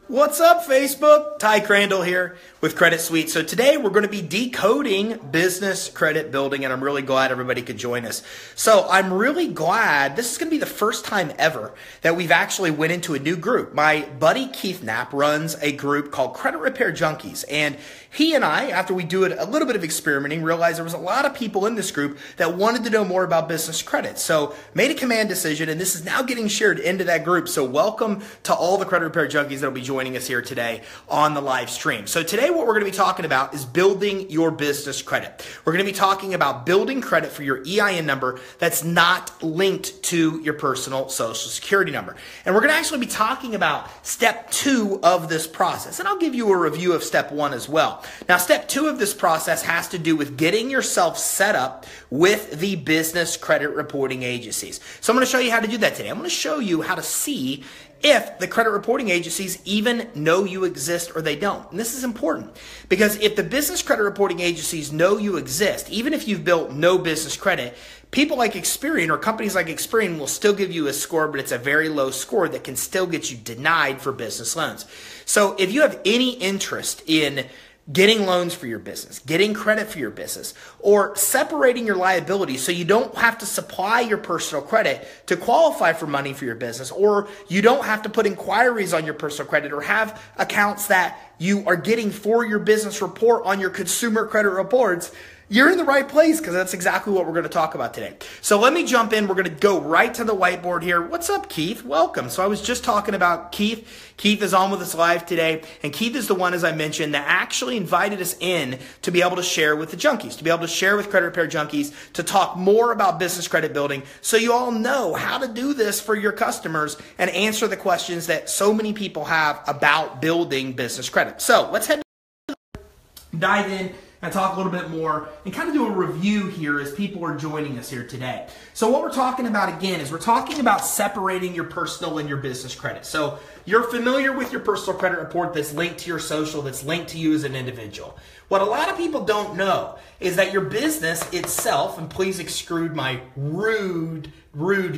What's up, Facebook? Ty Crandall here with Credit Suite. So today we're going to be decoding business credit building, and I'm really glad everybody could join us. So I'm really glad this is going to be the first time ever that we've actually went into a new group. My buddy Keith Knapp runs a group called Credit Repair Junkies, and he and I, after we do it a little bit of experimenting, realized there was a lot of people in this group that wanted to know more about business credit. So made a command decision, and this is now getting shared into that group. So welcome to all the Credit Repair Junkies that will be joining us here today on the live stream. So today what we're going to be talking about is building your business credit. We're going to be talking about building credit for your EIN number that's not linked to your personal social security number. And we're going to actually be talking about step 2 of this process. And I'll give you a review of step 1 as well. Now, step 2 of this process has to do with getting yourself set up with the business credit reporting agencies. So I'm going to show you how to do that today. I'm going to show you how to see if the credit reporting agencies even know you exist or they don't. And this is important because if the business credit reporting agencies know you exist, even if you've built no business credit, people like Experian or companies like Experian will still give you a score, but it's a very low score that can still get you denied for business loans. So if you have any interest in getting loans for your business, getting credit for your business, or separating your liabilities so you don't have to supply your personal credit to qualify for money for your business, or you don't have to put inquiries on your personal credit or have accounts that you are getting for your business report on your consumer credit reports, you're in the right place because that's exactly what we're going to talk about today. So let me jump in. We're going to go right to the whiteboard here. What's up, Keith? Welcome. So I was just talking about Keith. Keith is on with us live today. And Keith is the one, as I mentioned, that actually invited us in to be able to share with the junkies, to be able to share with Credit Repair Junkies, to talk more about business credit building so you all know how to do this for your customers and answer the questions that so many people have about building business credit. So let's dive in and talk a little bit more and kind of do a review here as people are joining us here today. So what we're talking about again is we're talking about separating your personal and your business credit. So you're familiar with your personal credit report that's linked to your social, that's linked to you as an individual. What a lot of people don't know is that your business itself, and please exclude my rude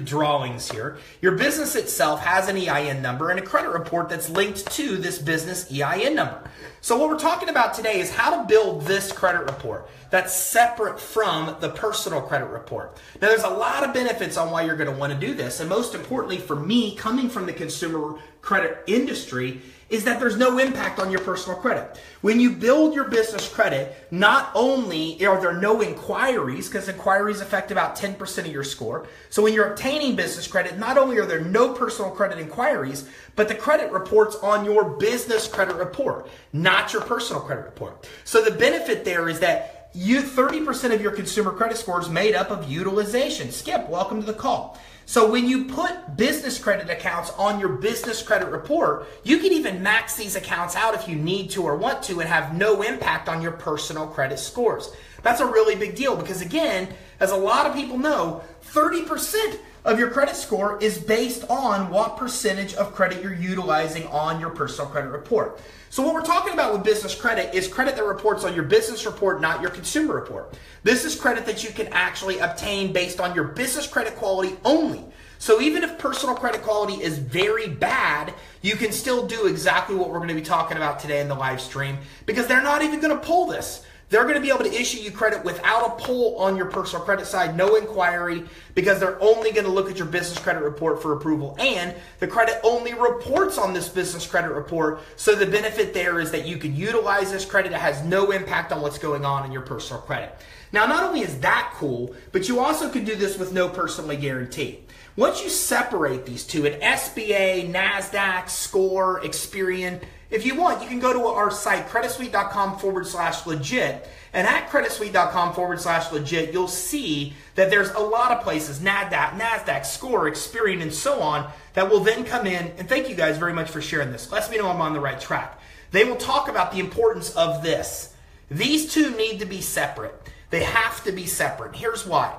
drawings here, your business itself has an EIN number and a credit report that's linked to this business EIN number. So what we're talking about today is how to build this credit report that's separate from the personal credit report. Now, there's a lot of benefits on why you're going to want to do this, and most importantly for me, coming from the consumer credit industry, is that there's no impact on your personal credit. When you build your business credit, not only are there no inquiries, because inquiries affect about 10% of your score. So when you're obtaining business credit, not only are there no personal credit inquiries, but the credit report's on your business credit report, not your personal credit report. So the benefit there is that 30% of your consumer credit score is made up of utilization. Skip, welcome to the call. So when you put business credit accounts on your business credit report, you can even max these accounts out if you need to or want to and have no impact on your personal credit scores. That's a really big deal because, again, as a lot of people know, 30% of your credit score is based on what percentage of credit you're utilizing on your personal credit report. So what we're talking about with business credit is credit that reports on your business report, not your consumer report. This is credit that you can actually obtain based on your business credit quality only. So even if personal credit quality is very bad, you can still do exactly what we're going to be talking about today in the live stream because they're not even going to pull this. They're going to be able to issue you credit without a pull on your personal credit side, no inquiry, because they're only going to look at your business credit report for approval. And the credit only reports on this business credit report. So the benefit there is that you can utilize this credit. It has no impact on what's going on in your personal credit. Now, not only is that cool, but you also can do this with no personally guarantee. Once you separate these two, an SBA, NASDAQ, Score, Experian, if you want, you can go to our site, creditsuite.com/legit. And at creditsuite.com/legit, you'll see that there's a lot of places, NASDAQ, Score, Experian, and so on, that will then come in. And thank you guys very much for sharing this. Lets me know I'm on the right track. They will talk about the importance of this. These two need to be separate. They have to be separate. Here's why.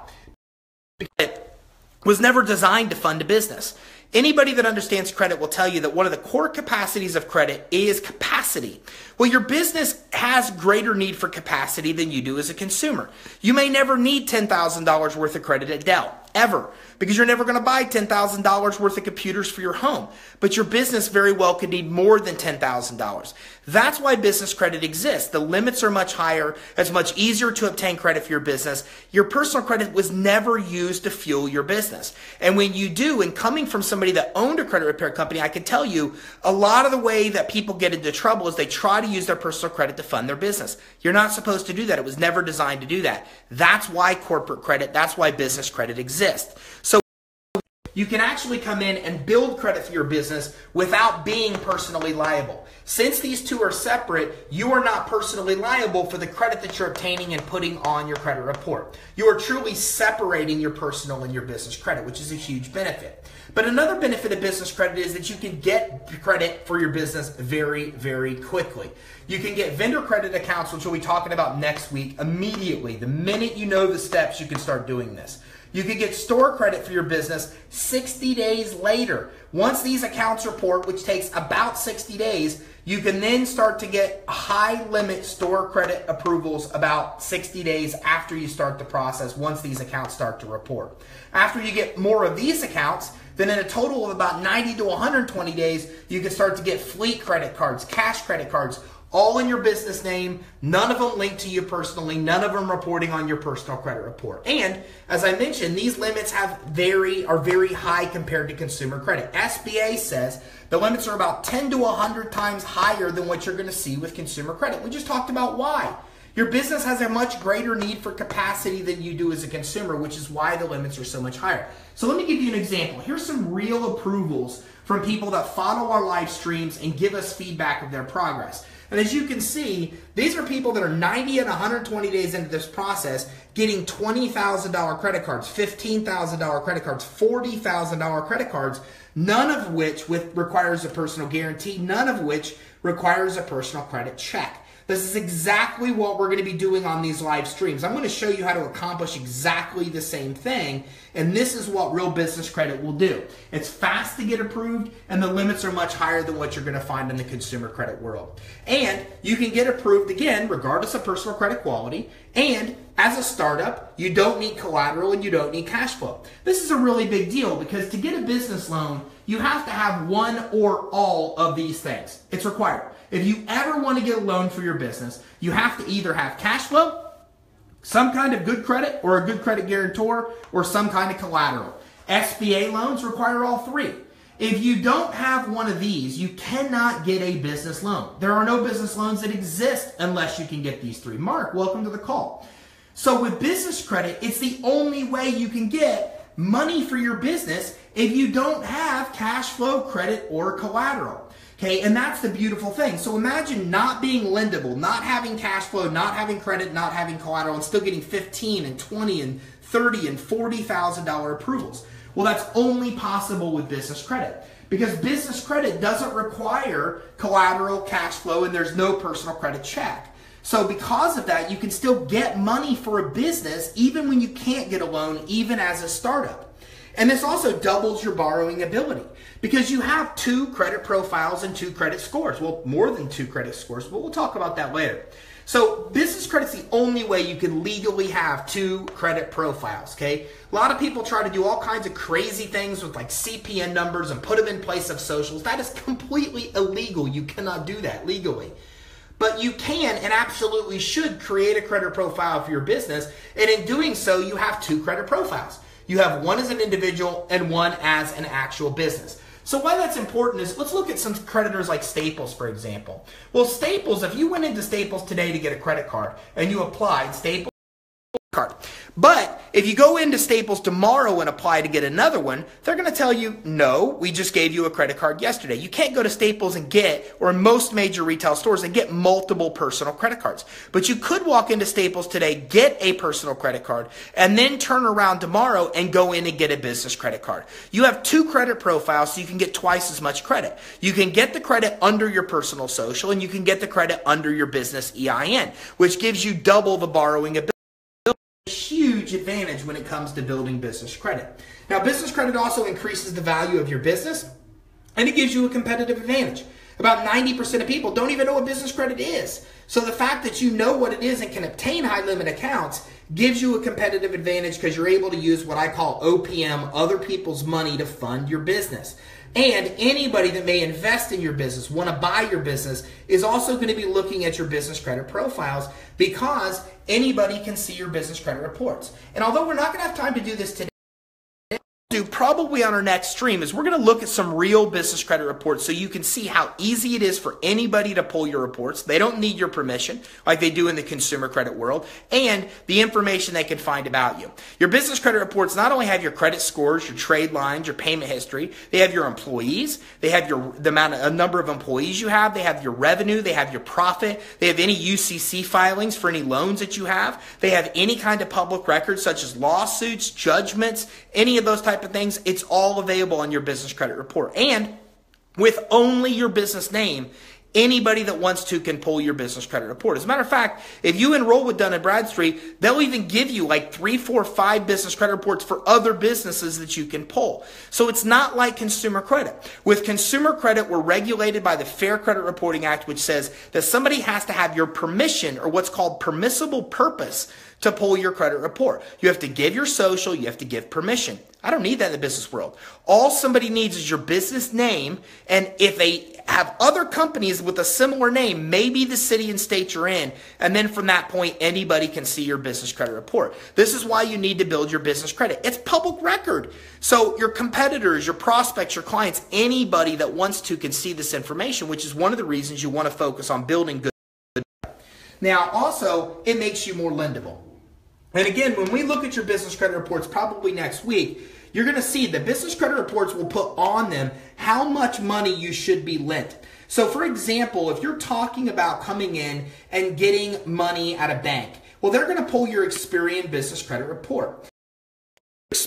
It was never designed to fund a business. Anybody that understands credit will tell you that one of the core capacities of credit is capacity. Well, your business has greater need for capacity than you do as a consumer. You may never need $10,000 worth of credit at Dell, ever, because you're never going to buy $10,000 worth of computers for your home. But your business very well could need more than $10,000. That's why business credit exists. The limits are much higher. It's much easier to obtain credit for your business. Your personal credit was never used to fuel your business. And when you do, and coming from somebody that owned a credit repair company, I can tell you a lot of the way that people get into trouble is they try to use their personal credit to fund their business. You're not supposed to do that. It was never designed to do that. That's why corporate credit, that's why business credit exists. So you can actually come in and build credit for your business without being personally liable. Since these two are separate, you are not personally liable for the credit that you're obtaining and putting on your credit report. You are truly separating your personal and your business credit, which is a huge benefit. But another benefit of business credit is that you can get credit for your business very, very quickly. You can get vendor credit accounts, which we'll be talking about next week, immediately. The minute you know the steps, you can start doing this. You can get store credit for your business 60 days later. Once these accounts report, which takes about 60 days, you can then start to get high limit store credit approvals about 60 days after you start the process, once these accounts start to report. After you get more of these accounts, then in a total of about 90 to 120 days, you can start to get fleet credit cards, cash credit cards, all in your business name, none of them linked to you personally, none of them reporting on your personal credit report. And as I mentioned, these limits are very high compared to consumer credit. SBA says the limits are about 10 to 100 times higher than what you're going to see with consumer credit. We just talked about why. Your business has a much greater need for capacity than you do as a consumer, which is why the limits are so much higher. So let me give you an example. Here's some real approvals from people that follow our live streams and give us feedback of their progress. And as you can see, these are people that are 90 and 120 days into this process getting $20,000 credit cards, $15,000 credit cards, $40,000 credit cards, none of which requires a personal guarantee, none of which requires a personal credit check. This is exactly what we're going to be doing on these live streams. I'm going to show you how to accomplish exactly the same thing, and this is what real business credit will do. It's fast to get approved, and the limits are much higher than what you're going to find in the consumer credit world. And you can get approved, again, regardless of personal credit quality, and as a startup, you don't need collateral and you don't need cash flow. This is a really big deal because to get a business loan, you have to have one or all of these things. It's required. If you ever want to get a loan for your business, you have to either have cash flow, some kind of good credit or a good credit guarantor, or some kind of collateral. SBA loans require all three. If you don't have one of these, you cannot get a business loan. There are no business loans that exist unless you can get these three. Mark, welcome to the call. So with business credit, it's the only way you can get money for your business if you don't have cash flow, credit, or collateral. Okay, and that's the beautiful thing. So imagine not being lendable, not having cash flow, not having credit, not having collateral, and still getting $15,000 and $20,000 and $30,000 and $40,000 approvals. Well, that's only possible with business credit because business credit doesn't require collateral, cash flow, and there's no personal credit check. So because of that, you can still get money for a business even when you can't get a loan, even as a startup. And this also doubles your borrowing ability because you have 2 credit profiles and 2 credit scores. Well, more than 2 credit scores, but we'll talk about that later. So business credit's the only way you can legally have 2 credit profiles, okay? A lot of people try to do all kinds of crazy things with like CPN numbers and put them in place of socials. That is completely illegal. You cannot do that legally. But you can and absolutely should create a credit profile for your business. And in doing so, you have 2 credit profiles. You have one as an individual and one as an actual business. So why that's important is, let's look at some creditors like Staples, for example. Well, Staples, if you went into Staples today to get a credit card and you applied, Staples card. But if you go into Staples tomorrow and apply to get another one, they're going to tell you, no, we just gave you a credit card yesterday. You can't go to Staples and get, or in most major retail stores, and get multiple personal credit cards. But you could walk into Staples today, get a personal credit card, and then turn around tomorrow and go in and get a business credit card. You have 2 credit profiles, so you can get twice as much credit. You can get the credit under your personal social, and you can get the credit under your business EIN, which gives you double the borrowing ability. Huge advantage when it comes to building business credit. Now, business credit also increases the value of your business and it gives you a competitive advantage. About 90% of people don't even know what business credit is. So the fact that you know what it is and can obtain high limit accounts gives you a competitive advantage because you're able to use what I call OPM, other people's money, to fund your business. And anybody that may invest in your business, want to buy your business, is also going to be looking at your business credit profiles because anybody can see your business credit reports. And although we're not going to have time to do this today, probably on our next stream is we're going to look at some real business credit reports so you can see how easy it is for anybody to pull your reports. They don't need your permission like they do in the consumer credit world, and the information they can find about you. Your business credit reports not only have your credit scores, your trade lines, your payment history, they have your employees, they have a number of employees you have, they have your revenue, they have your profit, they have any UCC filings for any loans that you have, they have any kind of public records such as lawsuits, judgments, any of those type of things. It's all available on your business credit report. And with only your business name, anybody that wants to can pull your business credit report. As a matter of fact, if you enroll with Dun & Bradstreet, they'll even give you like 3, 4, 5 business credit reports for other businesses that you can pull. So it's not like consumer credit. With consumer credit, we're regulated by the Fair Credit Reporting Act, which says that somebody has to have your permission, or what's called permissible purpose, to pull your credit report. You have to give your social, you have to give permission. I don't need that in the business world. All somebody needs is your business name, and if they have other companies with a similar name, maybe the city and state you're in, and then from that point, anybody can see your business credit report. This is why you need to build your business credit. It's public record. So your competitors, your prospects, your clients, anybody that wants to can see this information, which is one of the reasons you want to focus on building good. Now, also, it makes you more lendable. And again, when we look at your business credit reports probably next week, you're going to see the business credit reports will put on them how much money you should be lent. So for example, if you're talking about coming in and getting money at a bank, well, they're going to pull your Experian business credit report.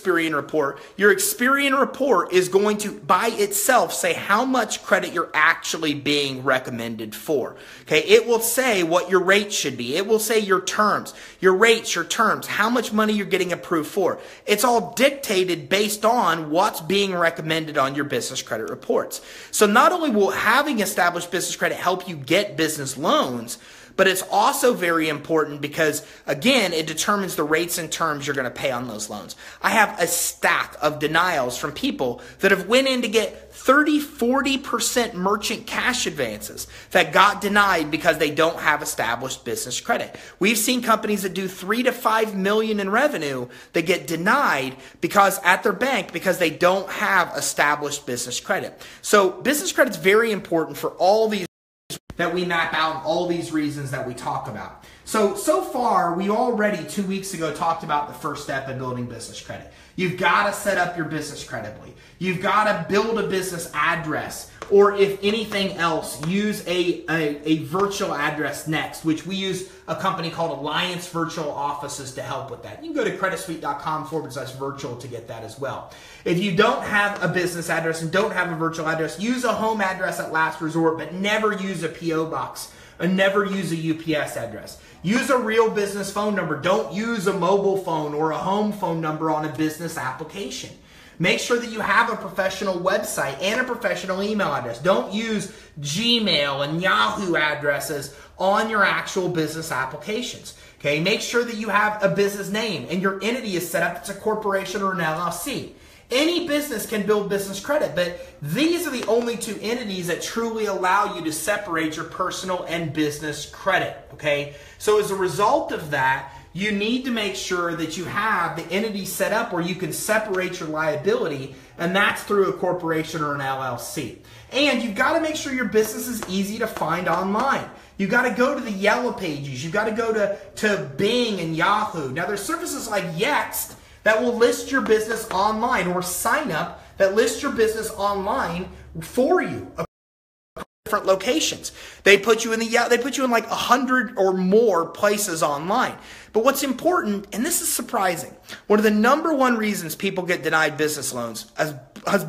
Your Experian report is going to by itself say how much credit you're actually being recommended for. Okay, it will say what your rate should be. It will say your terms, your rates, your terms, how much money you're getting approved for. It's all dictated based on what's being recommended on your business credit reports. So not only will having established business credit help you get business loans, but it's also very important because, again, it determines the rates and terms you're going to pay on those loans. I have a stack of denials from people that have went in to get 30-40% merchant cash advances that got denied because they don't have established business credit. We've seen companies that do $3 to $5 million in revenue that get denied because at their bank because they don't have established business credit. So business credit is very important for all these that we map out, all these reasons that we talk about. So far, we already 2 weeks ago talked about the first step in building business credit. You've got to set up your business credibly. You've got to build a business address, or if anything else, use a virtual address next, which we use a company called Alliance Virtual Offices to help with that. You can go to creditsuite.com/virtual to get that as well. If you don't have a business address and don't have a virtual address, use a home address at last resort, but never use a P.O. box and never use a UPS address. Use a real business phone number. Don't use a mobile phone or a home phone number on a business application. Make sure that you have a professional website and a professional email address. Don't use Gmail and Yahoo addresses on your actual business applications. Okay, make sure that you have a business name and your entity is set up as a corporation or an LLC. Any business can build business credit, but these are the only two entities that truly allow you to separate your personal and business credit, okay? So as a result of that, you need to make sure that you have the entity set up where you can separate your liability, and that's through a corporation or an LLC. And you've got to make sure your business is easy to find online. You've got to go to the Yellow Pages. You've got to go to Bing and Yahoo. Now, there's services like Yext that will list your business online, or Sign Up that lists your business online for you. Different locations. They put you in like 100 or more places online. But what's important, and this is surprising, one of the number one reasons people get denied business loans, as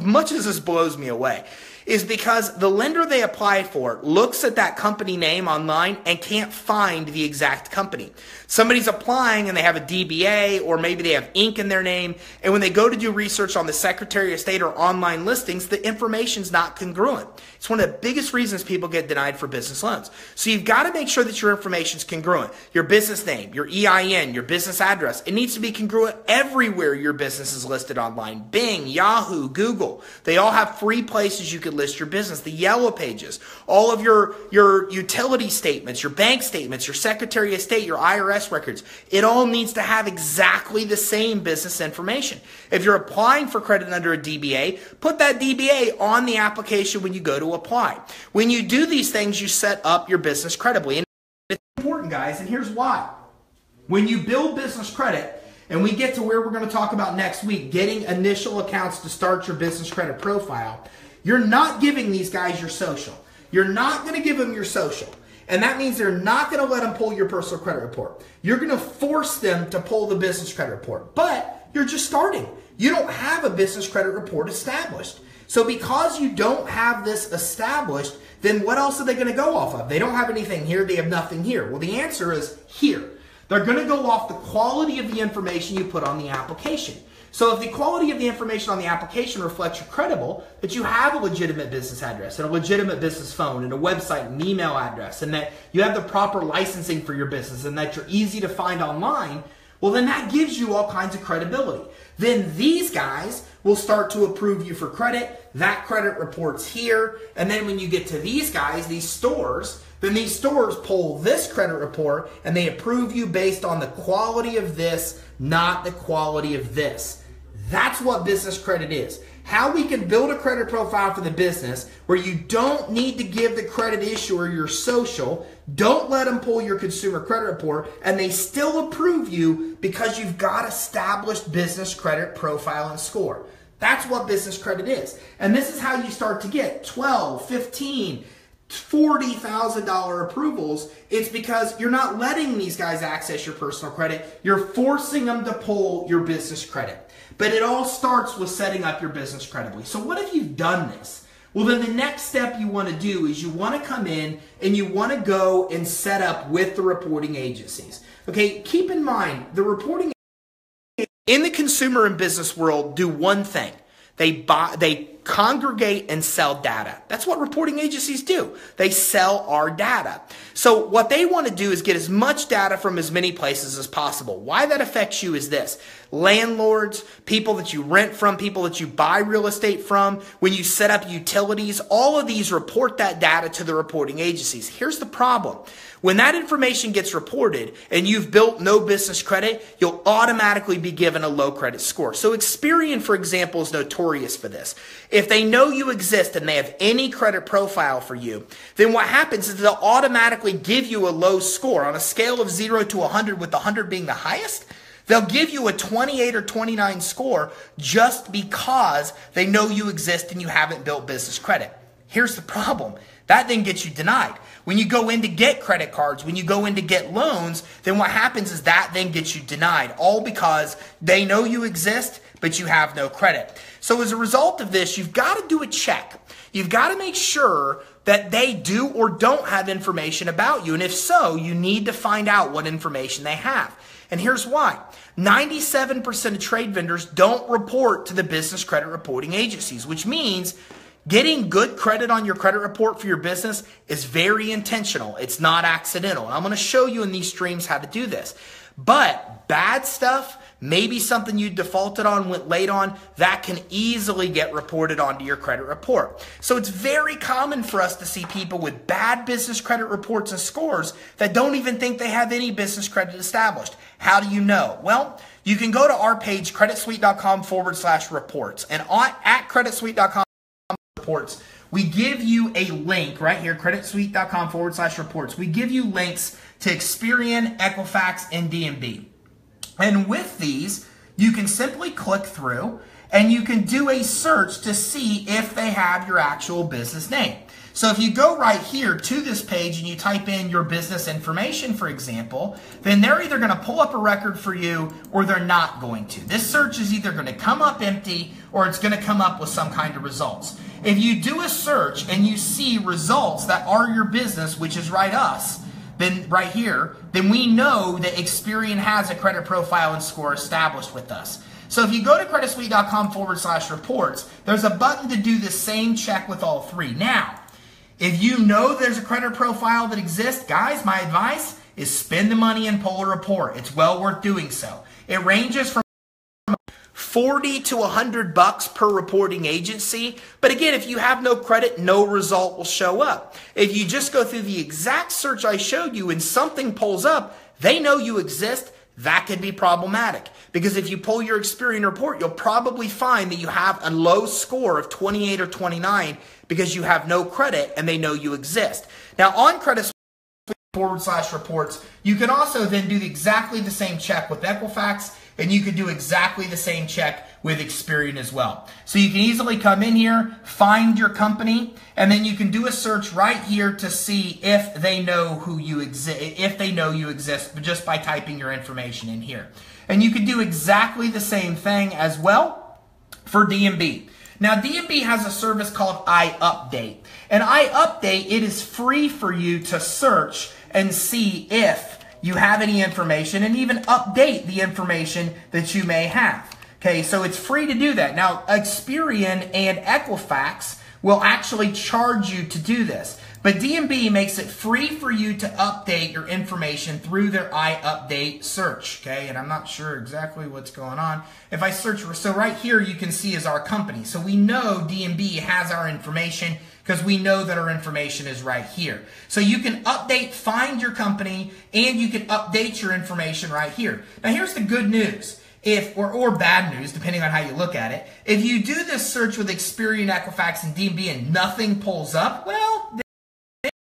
much as this blows me away, is because the lender they apply for looks at that company name online and can't find the exact company. Somebody's applying and they have a DBA, or maybe they have Inc. in their name, and when they go to do research on the Secretary of State or online listings, the information's not congruent. It's one of the biggest reasons people get denied for business loans. So you've got to make sure that your information is congruent. Your business name, your EIN, your business address, it needs to be congruent everywhere your business is listed online. Bing, Yahoo, Google, they all have free places you could list your business. The yellow pages, all of your utility statements, your bank statements, your Secretary of State, your IRS records, it all needs to have exactly the same business information. If you're applying for credit under a DBA, put that DBA on the application when you go to apply. When you do these things, you set up your business credibly. And it's important, guys, and here's why. When you build business credit, and we get to where we're going to talk about next week, getting initial accounts to start your business credit profile, you're not giving these guys your social. You're not going to give them your social. And that means they're not going to let them pull your personal credit report. You're going to force them to pull the business credit report. But you're just starting. You don't have a business credit report established. So because you don't have this established, then what else are they going to go off of? They don't have anything here. They have nothing here. Well, the answer is here. They're going to go off the quality of the information you put on the application. So if the quality of the information on the application reflects you're credible, that you have a legitimate business address and a legitimate business phone and a website and email address, and that you have the proper licensing for your business and that you're easy to find online, well, then that gives you all kinds of credibility. Then these guys will start to approve you for credit. That credit report's here. And then when you get to these guys, these stores, then these stores pull this credit report and they approve you based on the quality of this, not the quality of this. That's what business credit is. How we can build a credit profile for the business where you don't need to give the credit issuer your social, don't let them pull your consumer credit report, and they still approve you because you've got established business credit profile and score. That's what business credit is. And this is how you start to get $12,000, $15,000, $40,000 approvals. It's because you're not letting these guys access your personal credit. You're forcing them to pull your business credit. But it all starts with setting up your business credibly. So what if you've done this? Well, then the next step you want to do is you want to come in and you want to go and set up with the reporting agencies. Okay, keep in mind, the reporting in the consumer and business world do one thing. They congregate and sell data. That's what reporting agencies do. They sell our data. So what they want to do is get as much data from as many places as possible. Why that affects you is this. Landlords, people that you rent from, people that you buy real estate from, when you set up utilities, all of these report that data to the reporting agencies. Here's the problem. When that information gets reported and you've built no business credit, you'll automatically be given a low credit score. So Experian, for example, is notorious for this. If they know you exist and they have any credit profile for you, then what happens is they'll automatically give you a low score on a scale of 0 to 100, with 100 being the highest. They'll give you a 28 or 29 score just because they know you exist and you haven't built business credit. Here's the problem. That then gets you denied. When you go in to get credit cards, when you go in to get loans, then what happens is that then gets you denied, all because they know you exist, but you have no credit. So as a result of this, you've got to do a check. You've got to make sure that they do or don't have information about you. And if so, you need to find out what information they have. And here's why. 97% of trade vendors don't report to the business credit reporting agencies, which means getting good credit on your credit report for your business is very intentional. It's not accidental. And I'm going to show you in these streams how to do this. But bad stuff, maybe something you defaulted on, went late on, that can easily get reported onto your credit report. So it's very common for us to see people with bad business credit reports and scores that don't even think they have any business credit established. How do you know? Well, you can go to our page, creditsuite.com/reports. And at creditsuite.com reports, we give you a link right here, creditsuite.com/reports. We give you links to Experian, Equifax, and DMB. And with these, you can simply click through and you can do a search to see if they have your actual business name. So if you go right here to this page and you type in your business information, for example, then they're either going to pull up a record for you or they're not going to. This search is either going to come up empty or it's going to come up with some kind of results. If you do a search and you see results that are your business, which is us, then right here, then we know that Experian has a credit profile and score established with us. So if you go to creditsuite.com/reports, there's a button to do the same check with all three. Now, If you know there's a credit profile that exists, guys, my advice is spend the money and pull a report. It's well worth doing so. It ranges from $40 to $100 per reporting agency. But again, if you have no credit, no result will show up. If you just go through the exact search I showed you and something pulls up, they know you exist. That could be problematic, because if you pull your Experian report, you'll probably find that you have a low score of 28 or 29 because you have no credit and they know you exist. Now on Credit /reports, you can also then do exactly the same check with Equifax, and you could do exactly the same check with Experian as well. So you can easily come in here, find your company, and then you can do a search right here to see if they know who you exist, but just by typing your information in here. And you could do exactly the same thing as well for D&B. Now, D&B has a service called iUpdate. And iUpdate, it is free for you to search and see if you have any information and even update the information that you may have. Okay, so it's free to do that. Now, Experian and Equifax will actually charge you to do this. But D&B makes it free for you to update your information through their iUpdate search. Okay, and I'm not sure exactly what's going on. If I search, so right here you can see is our company. So we know D&B has our information because we know that our information is right here. So you can update, find your company, and you can update your information right here. Now here's the good news. Or bad news, depending on how you look at it. If you do this search with Experian, Equifax, and D&B and nothing pulls up, well,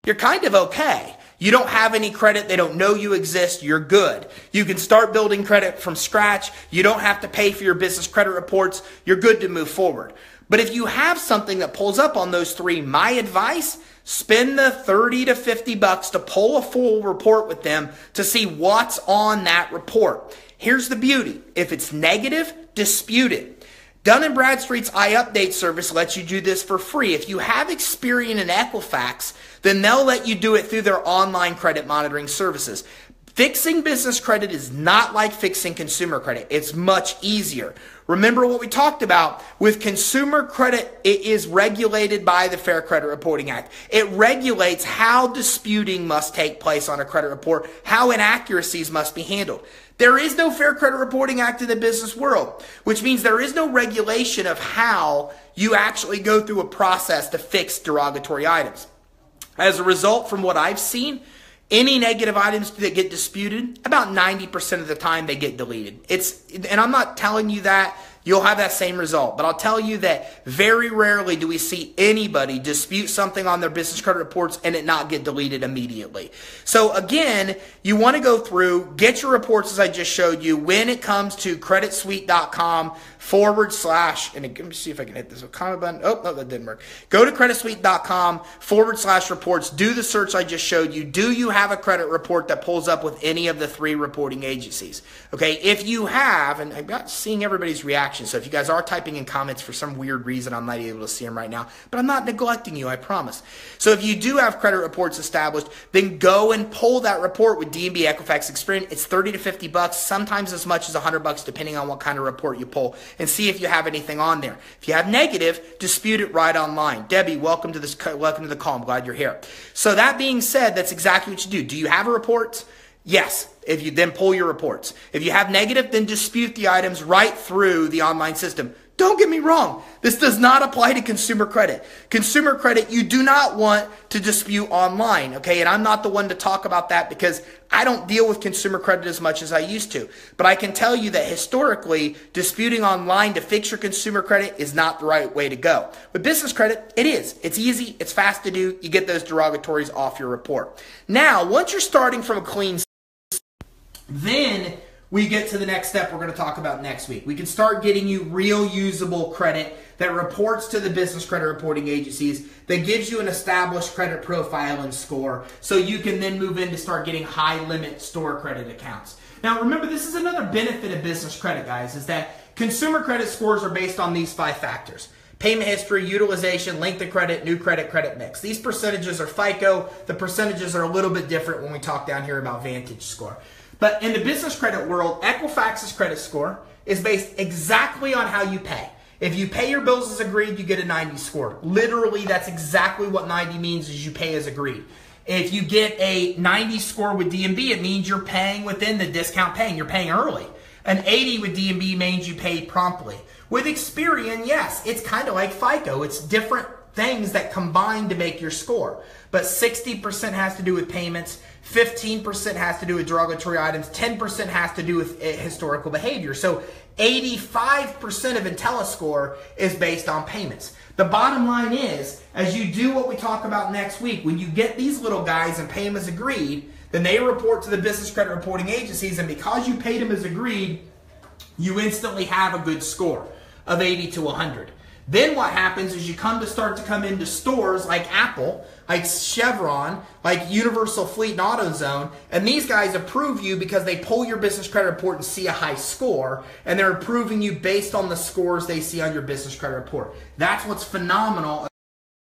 you're kind of okay. You don't have any credit. They don't know you exist. You're good. You can start building credit from scratch. You don't have to pay for your business credit reports. You're good to move forward. But if you have something that pulls up on those three, my advice, spend the $30 to $50 to pull a full report with them to see what's on that report. Here's the beauty. If it's negative, dispute it. Dun & Bradstreet's iUpdate service lets you do this for free. If you have Experian and Equifax, then they'll let you do it through their online credit monitoring services. Fixing business credit is not like fixing consumer credit. It's much easier. Remember what we talked about with consumer credit, it is regulated by the Fair Credit Reporting Act. It regulates how disputing must take place on a credit report, how inaccuracies must be handled. There is no Fair Credit Reporting Act in the business world, which means there is no regulation of how you actually go through a process to fix derogatory items. As a result, from what I've seen, any negative items that get disputed, about 90% of the time they get deleted. And I'm not telling you that you'll have that same result, but I'll tell you that very rarely do we see anybody dispute something on their business credit reports and it not get deleted immediately. So again, you want to go through, get your reports as I just showed you when it comes to creditsuite.com / and let me see if I can hit this comment button. Oh, no, that didn't work. Go to creditsuite.com / reports. Do the search I just showed you. Do you have a credit report that pulls up with any of the three reporting agencies? Okay, if you have, and I'm not seeing everybody's reaction, so if you guys are typing in comments for some weird reason, I'm not able to see them right now, but I'm not neglecting you, I promise. So if you do have credit reports established, then go and pull that report with D&B, Equifax, Experian. It's $30 to $50, sometimes as much as $100, depending on what kind of report you pull, and see if you have anything on there. If you have negative, dispute it right online. Debbie, welcome to the call. I'm glad you're here. So that being said, that's exactly what you do. Do you have a report? Yes. If you then pull your reports. If you have negative, then dispute the items right through the online system. Don't get me wrong. This does not apply to consumer credit. Consumer credit, you do not want to dispute online, okay? And I'm not the one to talk about that because I don't deal with consumer credit as much as I used to. But I can tell you that historically, disputing online to fix your consumer credit is not the right way to go. With business credit, it is. It's easy. It's fast to do. You get those derogatories off your report. Now, once you're starting from a clean, then we get to the next step we're going to talk about next week. We can start getting you real usable credit that reports to the business credit reporting agencies, that gives you an established credit profile and score, so you can then move in to start getting high limit store credit accounts. Now remember, this is another benefit of business credit, guys, is that consumer credit scores are based on these 5 factors. Payment history, utilization, length of credit, new credit, credit mix. These percentages are FICO. The percentages are a little bit different when we talk down here about Vantage score. But in the business credit world, Equifax's credit score is based exactly on how you pay. If you pay your bills as agreed, you get a 90 score. Literally, that's exactly what 90 means, is you pay as agreed. If you get a 90 score with D&B, it means you're paying within the discount paying. You're paying early. An 80 with D&B means you paid promptly. With Experian, yes, it's kind of like FICO. It's different things that combine to make your score. But 60% has to do with payments, 15% has to do with derogatory items, 10% has to do with historical behavior. So 85% of IntelliScore is based on payments. The bottom line is, as you do what we talk about next week, when you get these little guys and pay them as agreed, then they report to the business credit reporting agencies, and because you paid them as agreed, you instantly have a good score of 80 to 100. Then what happens is you start to come into stores like Apple, like Chevron, like Universal Fleet and AutoZone, and these guys approve you because they pull your business credit report and see a high score, and they're approving you based on the scores they see on your business credit report. That's what's phenomenal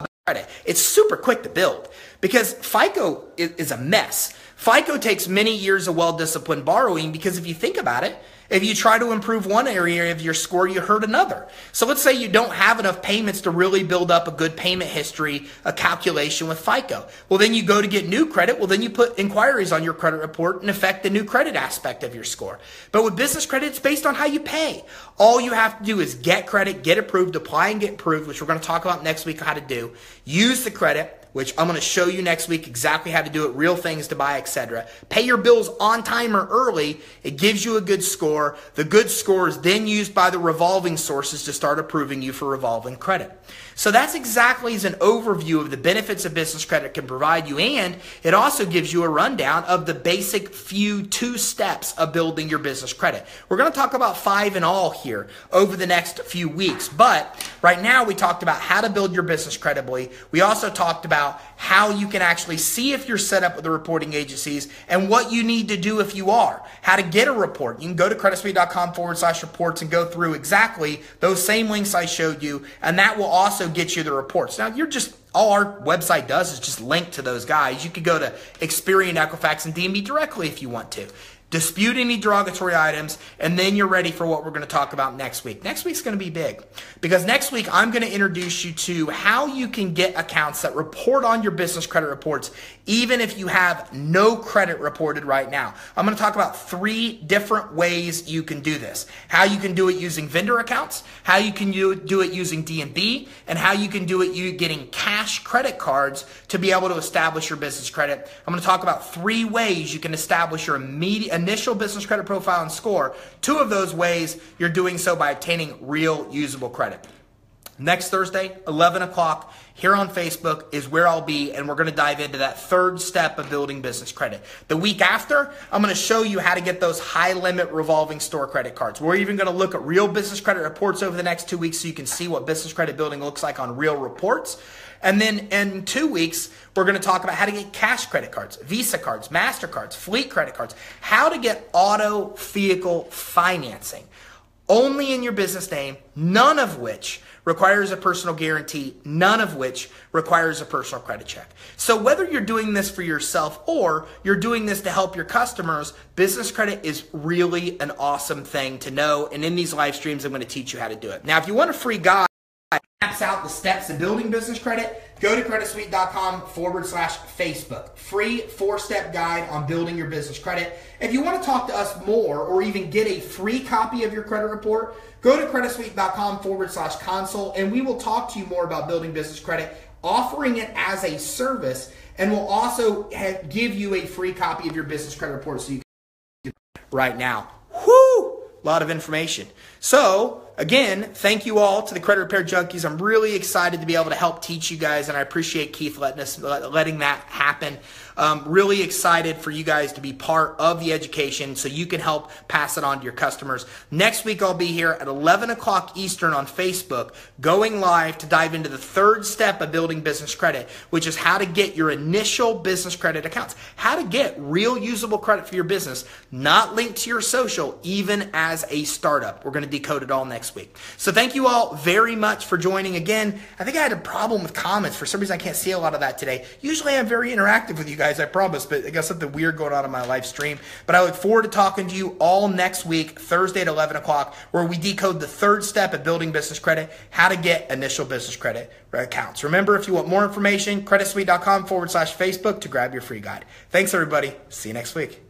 about credit. It's super quick to build because FICO is a mess. FICO takes many years of well-disciplined borrowing because if you think about it, if you try to improve one area of your score, you hurt another. So let's say you don't have enough payments to really build up a good payment history, a calculation with FICO. Well, then you go to get new credit. Well, then you put inquiries on your credit report and affect the new credit aspect of your score. But with business credit, it's based on how you pay. All you have to do is get credit, get approved, apply and get approved, which we're going to talk about next week how to do. Use the credit, which I'm going to show you next week exactly how to do it, real things to buy, etc. Pay your bills on time or early. It gives you a good score. The good score is then used by the revolving sources to start approving you for revolving credit. So that's exactly as an overview of the benefits of business credit can provide you, and it also gives you a rundown of the basic two steps of building your business credit. We're going to talk about 5 in all here over the next few weeks, but right now we talked about how to build your business creditably. We also talked about how you can actually see if you're set up with the reporting agencies and what you need to do if you are, how to get a report. You can go to creditsuite.com/reports and go through exactly those same links I showed you, and that will also get you the reports. Now, all our website does is just link to those guys. You could go to Experian, Equifax, and D&B directly if you want to. Dispute any derogatory items, and then you're ready for what we're going to talk about next week. Next week's going to be big because next week I'm going to introduce you to how you can get accounts that report on your business credit reports even if you have no credit reported right now. I'm going to talk about 3 different ways you can do this. How you can do it using vendor accounts, how you can do it using D&B, and how you can do it getting cash credit cards to be able to establish your business credit. I'm going to talk about 3 ways you can establish your initial business credit profile and score. 2 of those ways, you're doing so by obtaining real usable credit. Next Thursday, 11 o'clock, here on Facebook is where I'll be, and we're going to dive into that 3rd step of building business credit. The week after, I'm going to show you how to get those high-limit revolving store credit cards. We're even going to look at real business credit reports over the next 2 weeks so you can see what business credit building looks like on real reports. And then in 2 weeks, we're going to talk about how to get cash credit cards, Visa cards, MasterCards, fleet credit cards, how to get auto vehicle financing. Only in your business name, none of which requires a personal guarantee, none of which requires a personal credit check. So whether you're doing this for yourself or you're doing this to help your customers, business credit is really an awesome thing to know. And in these live streams, I'm going to teach you how to do it. Now, if you want a free guide, maps out the steps of building business credit, go to creditsuite.com/Facebook. Free 4-step guide on building your business credit. If you want to talk to us more or even get a free copy of your credit report, go to creditsuite.com/consult and we will talk to you more about building business credit, offering it as a service, and we'll also give you a free copy of your business credit report so you can right now. Whoo! A lot of information. So, again, thank you all to the Credit Repair Junkies. I'm really excited to be able to help teach you guys, and I appreciate Keith letting that happen. Really excited for you guys to be part of the education so you can help pass it on to your customers. Next week, I'll be here at 11 o'clock Eastern on Facebook, going live to dive into the 3rd step of building business credit, which is how to get your initial business credit accounts, how to get real usable credit for your business, not linked to your social, even as a startup. We're going to decode it all next next week. So thank you all very much for joining again. I think I had a problem with comments. For some reason, I can't see a lot of that today. Usually I'm very interactive with you guys, I promise, but I got something weird going on in my live stream. But I look forward to talking to you all next week, Thursday at 11 o'clock, where we decode the third step of building business credit, how to get initial business credit accounts. Remember, if you want more information, creditsuite.com/Facebook to grab your free guide. Thanks, everybody. See you next week.